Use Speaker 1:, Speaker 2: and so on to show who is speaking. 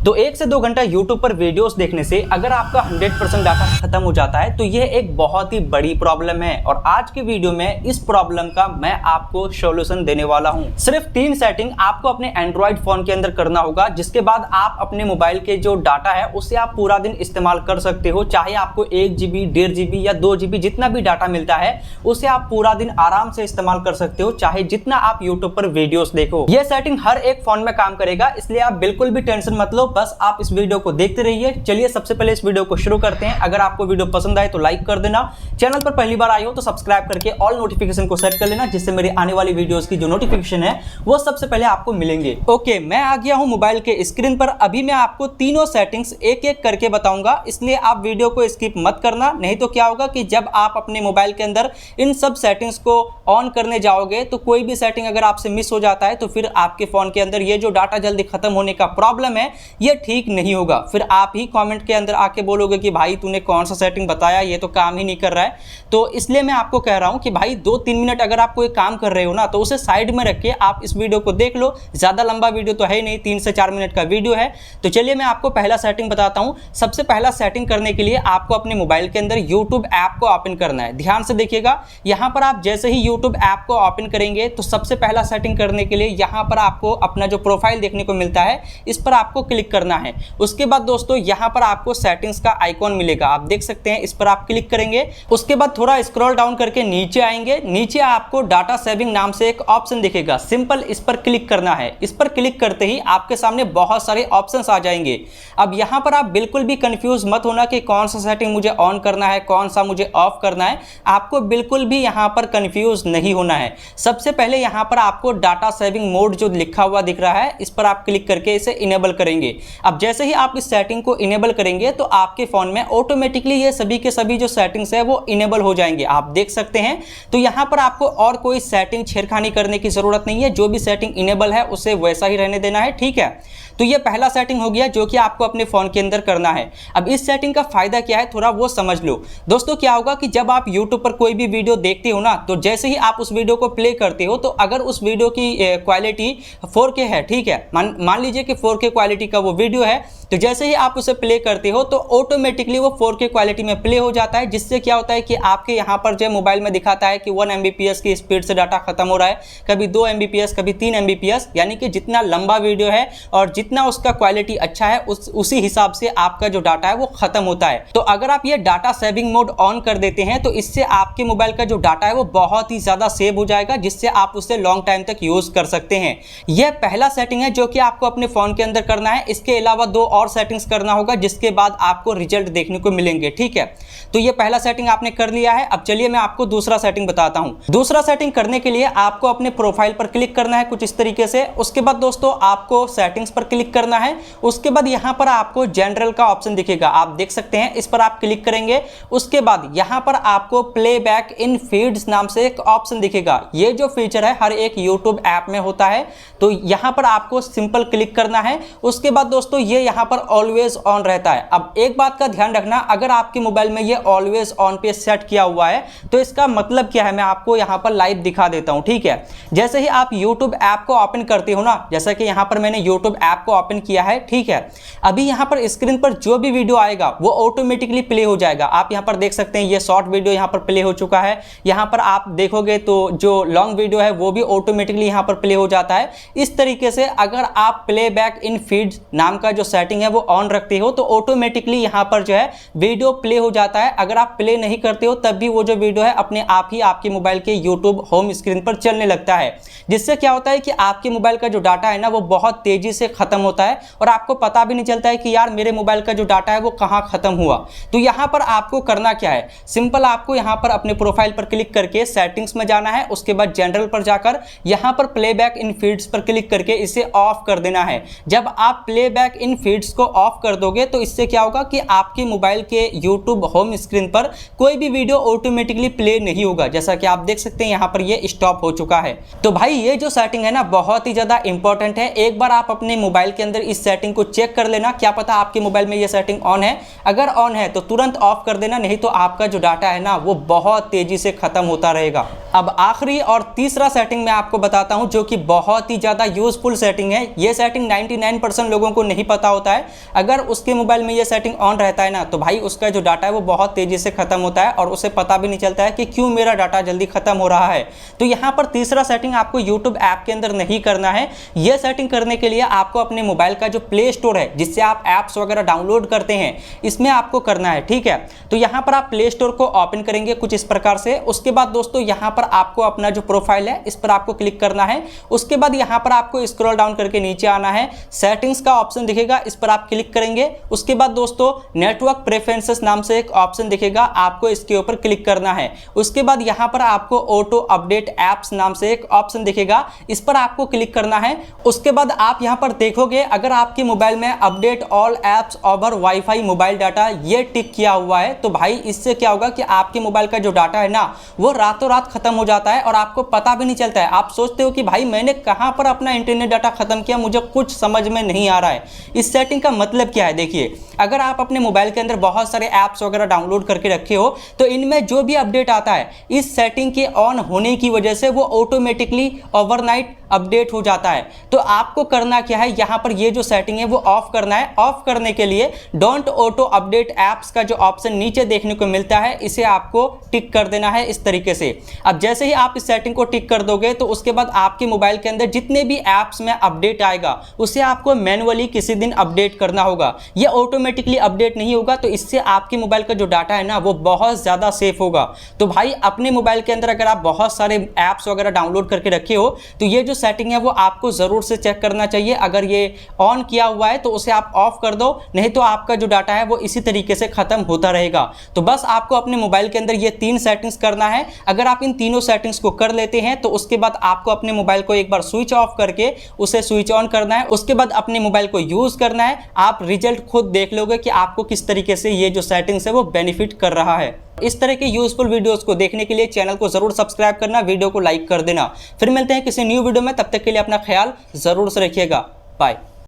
Speaker 1: तो 1 से 2 घंटा YouTube पर वीडियोस देखने से अगर आपका 100% डाटा खत्म हो जाता है तो यह एक बहुत ही बड़ी प्रॉब्लम है। और आज की वीडियो में इस प्रॉब्लम का मैं आपको सॉल्यूशन देने वाला हूं। सिर्फ 3 सेटिंग आपको अपने एंड्रॉइड फोन के अंदर करना होगा, जिसके बाद आप अपने मोबाइल के जो डाटा है उसे आप पूरा दिन इस्तेमाल कर सकते हो। चाहे आपको 1 GB, 1.5 GB या 2 GB जितना भी डाटा मिलता है उसे आप पूरा दिन आराम से इस्तेमाल कर सकते हो, चाहे जितना आप YouTube पर वीडियोस देखो। यह सेटिंग हर एक फोन में काम करेगा, इसलिए आप बिल्कुल भी टेंशन मत लो, बस आप इस वीडियो को देखते रहिए। चलिए सबसे पहले इस वीडियो को शुरू करते हैं। अगर आपको वीडियो पसंद आए तो लाइक कर देना, चैनल पर पहली बार आए हो तो सब्सक्राइब करके ऑल नोटिफिकेशन को सेट कर लेना, जिससे मेरी आने वाली वीडियोस की जो नोटिफिकेशन है वो सबसे पहले आपको मिलेंगे। ओके, मैं आ गया हूं मोबाइल के स्क्रीन पर। अभी मैं आपको तीनों सेटिंग्स एक एक करके बताऊंगा, इसलिए आप वीडियो को स्किप मत करना। नहीं तो क्या होगा कि जब आप अपने मोबाइल के अंदर इन सब सेटिंग्स को ऑन करने जाओगे तो कोई भी सेटिंग अगर आपसे मिस हो जाता है तो फिर आपके फोन के अंदर ये जो डाटा जल्दी खत्म होने का प्रॉब्लम है ये ठीक नहीं होगा। फिर आप ही कमेंट के अंदर आके बोलोगे कि भाई तूने कौन सा सेटिंग बताया, ये तो काम ही नहीं कर रहा है। तो इसलिए मैं आपको कह रहा हूं कि भाई 2-3 मिनट अगर आप कोई काम कर रहे हो ना तो उसे साइड में रख के आप इस वीडियो को देख लो। ज़्यादा लंबा वीडियो तो है नहीं, 3 से 4 मिनट का वीडियो है। तो चलिए मैं आपको पहला सेटिंग बताता हूं। सबसे पहला सेटिंग करने के लिए आपको अपने मोबाइल के अंदर यूट्यूब ऐप को ओपन करना है। ध्यान से देखिएगा, यहाँ पर आप जैसे ही यूट्यूब ऐप को ओपन करेंगे तो सबसे पहला सेटिंग करने के लिए यहाँ पर आपको अपना जो प्रोफाइल देखने को मिलता है इस पर आपको क्लिक करना है। उसके बाद दोस्तों यहाँ पर आपको सेटिंग्स का आइकॉन मिलेगा, आप देख सकते हैं, इस पर आप क्लिक करेंगे। उसके बाद थोड़ा स्क्रॉल डाउन करके नीचे आएंगे। नीचे आपको डाटा सेविंग नाम से एक ऑप्शन दिखेगा, सिंपल इस पर क्लिक करना है। इस पर क्लिक करते ही आपके सामने बहुत सारे ऑप्शंस आ जाएंगे। अब यहाँ पर आप बिल्कुल भी कंफ्यूज मत होना कि कौन सा सेटिंग मुझे ऑन करना है, कौन सा मुझे ऑफ करना है। आपको बिल्कुल भी यहाँ पर कंफ्यूज नहीं होना है। सबसे पहले यहाँ पर आपको डाटा सेविंग मोड जो लिखा हुआ दिख रहा है इस पर आप क्लिक करके इसे इनेबल करेंगे। अब जैसे ही आप इस सेटिंग को इनेबल करेंगे तो आपके फोन में ऑटोमेटिकली ये सभी के सभी जो सेटिंग्स है वो इनेबल हो जाएंगे, आप देख सकते हैं। तो यहाँ पर आपको और कोई सेटिंग छेड़खानी करने की जरूरत नहीं है, जो भी सेटिंग इनेबल है उसे वैसा ही रहने देना है, ठीक है। तो ये पहला सेटिंग हो गया जो कि आपको अपने फोन के अंदर करना है। अब इस सेटिंग का फायदा क्या है थोड़ा वो समझ लो। दोस्तों क्या होगा कि जब आप YouTube पर कोई भी वीडियो देखते हो ना तो जैसे ही आप उस वीडियो को प्ले करते हो तो अगर उस वीडियो की क्वालिटी 4K है, ठीक है, मान लीजिए कि 4K क्वालिटी का वो वीडियो है, तो जैसे ही आप उसे प्ले करते हो तो ऑटोमेटिकली वो 4K क्वालिटी में प्ले हो जाता है। जिससे क्या होता है कि आपके यहाँ पर जो मोबाइल में दिखाता है कि 1 Mbps की स्पीड से डाटा खत्म हो रहा है, कभी 2 Mbps, कभी 3 Mbps, यानी कि जितना लंबा वीडियो है और जितना उसका क्वालिटी अच्छा है उसी हिसाब से आपका जो डाटा है वो खत्म होता है। तो अगर आप ये डाटा सेविंग मोड ऑन कर देते हैं तो इससे आपके मोबाइल का जो डाटा है वो बहुत ही ज़्यादा सेव हो जाएगा, जिससे आप उसे लॉन्ग टाइम तक यूज़ कर सकते हैं। यह पहला सेटिंग है जो कि आपको अपने फ़ोन के अंदर करना है। इसके अलावा 2 और सेटिंग्स करना होगा, जिसके बाद आपको रिजल्ट देखने को मिलेंगे, ठीक है। तो ये पहला सेटिंग आपने कर लिया है। अब चलिए मैं आपको दूसरा सेटिंग बताता हूं। दूसरा सेटिंग करने के लिए आपको अपने प्रोफाइल पर क्लिक करना है कुछ इस तरीके से। उसके बाद दोस्तों आपको सेटिंग्स पर क्लिक करना है। उसके बाद यहां पर आपको जनरल का ऑप्शन दिखेगा, आप देख सकते हैं, इस पर आप क्लिक करेंगे। उसके बाद यहां पर आपको प्लेबैक इन फीड्स नाम से एक ऑप्शन दिखेगा। ये जो फीचर है हर एक यूट्यूब ऐप में होता है, तो यहां पर आपको सिंपल क्लिक करना है। उसके बाद दोस्तों ये यहां पर ऑलवेज ऑन रहता है। अब एक बात का ध्यान रखना, अगर आपके मोबाइल में ये ऑलवेज ऑन पे सेट किया हुआ है तो इसका मतलब क्या है मैं आपको यहां पर लाइव दिखा देता हूं, ठीक है। जैसे ही आप YouTube ऐप को ओपन करते हो ना, जैसा कि यहां पर मैंने YouTube ऐप को ओपन किया है, ठीक है, अभी यहां पर स्क्रीन पर जो भी वीडियो आएगा वो ऑटोमेटिकली प्ले हो जाएगा। आप यहां पर देख सकते हैं ये शॉर्ट वीडियो यहां पर प्ले हो चुका है। यहां पर आप देखोगे तो जो लॉन्ग वीडियो है वो भी ऑटोमेटिकली यहां पर प्ले हो जाता है। इस तरीके से अगर आप प्लेबैक इन फीड नाम का जो सेटिंग है वो ऑन रखते हो तो ऑटोमेटिकली यहां पर जो है वीडियो प्ले हो जाता है। अगर आप प्ले नहीं करते हो तब भी वो जो वीडियो है अपने आप ही आपके मोबाइल के YouTube होम स्क्रीन पर चलने लगता है। जिससे क्या होता है कि आपके मोबाइल का जो डाटा है ना वो बहुत तेजी से खत्म होता है और आपको पता भी नहीं चलता है कि यार मेरे मोबाइल का जो डाटा है वो कहां खत्म हुआ। तो यहां पर आपको करना क्या है, सिंपल आपको यहां पर अपने प्रोफाइल पर क्लिक करके सेटिंग्स में जाना है। उसके बाद जनरल पर जाकर यहां पर प्लेबैक इन फीड्स पर क्लिक करके इसे ऑफ कर देना है। जब आप प्लेबैक इन फीड्स को ऑफ कर दोगे तो इससे क्या होगा कि आपके मोबाइल के YouTube होम स्क्रीन पर कोई भी वीडियो ऑटोमेटिकली प्ले नहीं होगा। जैसा कि आप देख सकते हैं यहां पर ये स्टॉप हो चुका है। तो भाई ये जो सेटिंग है ना बहुत ही ज्यादा इंपॉर्टेंट है। एक बार आप अपने मोबाइल के अंदर इस सेटिंग को चेक कर लेना, क्या पता आपके मोबाइल में ये सेटिंग ऑन है। अगर ऑन है तो तुरंत ऑफ कर देना, नहीं तो आपका जो डाटा है ना वो बहुत तेजी से खत्म होता रहेगा। अब आखिरी और तीसरा सेटिंग मैं आपको बताता हूं जो कि बहुत ही ज़्यादा यूजफुल सेटिंग है। ये सेटिंग 99% लोगों को नहीं पता होता है। अगर उसके मोबाइल में ये सेटिंग ऑन रहता है ना तो भाई उसका जो डाटा है वो बहुत तेज़ी से ख़त्म होता है और उसे पता भी नहीं चलता है कि क्यों मेरा डाटा जल्दी ख़त्म हो रहा है। तो यहाँ पर तीसरा सेटिंग आपको यूट्यूब ऐप के अंदर नहीं करना है। यह सेटिंग करने के लिए आपको अपने मोबाइल का जो प्ले स्टोर है जिससे आप ऐप्स वगैरह डाउनलोड करते हैं इसमें आपको करना है, ठीक है। तो यहाँ पर आप प्ले स्टोर को ओपन करेंगे कुछ इस प्रकार से। उसके बाद दोस्तों यहाँ पर आपको अपना जो प्रोफाइल है इस पर आपको क्लिक करना है। उसके बाद यहाँ पर आपको स्क्रॉल डाउन करके नीचे आना है, सेटिंग्स का ऑप्शन दिखेगा, इस पर आप क्लिक करेंगे। उसके बाद दोस्तों नेटवर्क प्रेफरेंसेस नाम से एक ऑप्शन दिखेगा, आपको इसके ऊपर क्लिक करना है। उसके बाद यहाँ पर आपको ऑटो अपडेट ऐप्स नाम से एक ऑप्शन दिखेगा, इस पर आपको क्लिक करना है। उसके बाद आप यहाँ पर देखोगे अगर आपके मोबाइल में update all apps over wifi mobile data ये टिक किया हुआ है तो भाई इससे क्या होगा कि आपके मोबाइल का जो डाटा है ना वो रातों रात खत्म हो जाता है और आपको पता भी नहीं चलता है। आप सोचते हो कि भाई मैंने कहां पर अपना इंटरनेट डाटा खत्म किया, मुझे कुछ समझ में नहीं आ रहा है। इस सेटिंग का मतलब क्या है, देखिए अगर आप अपने मोबाइल के अंदर बहुत सारे ऐप्स वगैरह डाउनलोड करके रखे हो तो इनमें जो भी अपडेट आता है इस सेटिंग के ऑन होने की वजह से वो ऑटोमेटिकली ओवरनाइट अपडेट हो जाता है। तो आपको करना क्या है, यहाँ पर ये जो सेटिंग है वो ऑफ करना है। ऑफ करने के लिए डोंट ऑटो अपडेट ऐप्स का जो ऑप्शन नीचे देखने को मिलता है इसे आपको टिक कर देना है इस तरीके से। अब जैसे ही आप इस सेटिंग को टिक कर दोगे तो उसके बाद आपके मोबाइल के अंदर जितने भी ऐप्स में अपडेट आएगा उसे आपको मैनुअली किसी दिन अपडेट करना होगा। ये ऑटोमेटिकली अपडेट नहीं होगा, तो इससे आपके मोबाइल का जो डाटा है ना वो बहुत ज़्यादा सेफ होगा। तो भाई अपने मोबाइल के अंदर अगर आप बहुत सारे ऐप्स वगैरह डाउनलोड करके रखे हो तो ये जो सेटिंग है वो आपको ज़रूर से चेक करना चाहिए। अगर ये ऑन किया हुआ है तो उसे आप ऑफ कर दो, नहीं तो आपका जो डाटा है वो इसी तरीके से ख़त्म होता रहेगा। तो बस आपको अपने मोबाइल के अंदर ये 3 सेटिंग्स करना है। अगर आप इन तीनों सेटिंग्स को कर लेते हैं तो उसके बाद आपको अपने मोबाइल को एक बार स्विच ऑफ करके उसे स्विच ऑन करना है। उसके बाद अपने मोबाइल को यूज़ करना है। आप रिजल्ट खुद देख लोगे कि आपको किस तरीके से ये जो सेटिंग्स है वो बेनिफिट कर रहा है। इस तरह के यूजफुल वीडियोस को देखने के लिए चैनल को जरूर सब्सक्राइब करना, वीडियो को लाइक कर देना। फिर मिलते हैं किसी न्यू वीडियो में, तब तक के लिए अपना ख्याल जरूर से रखिएगा। बाय।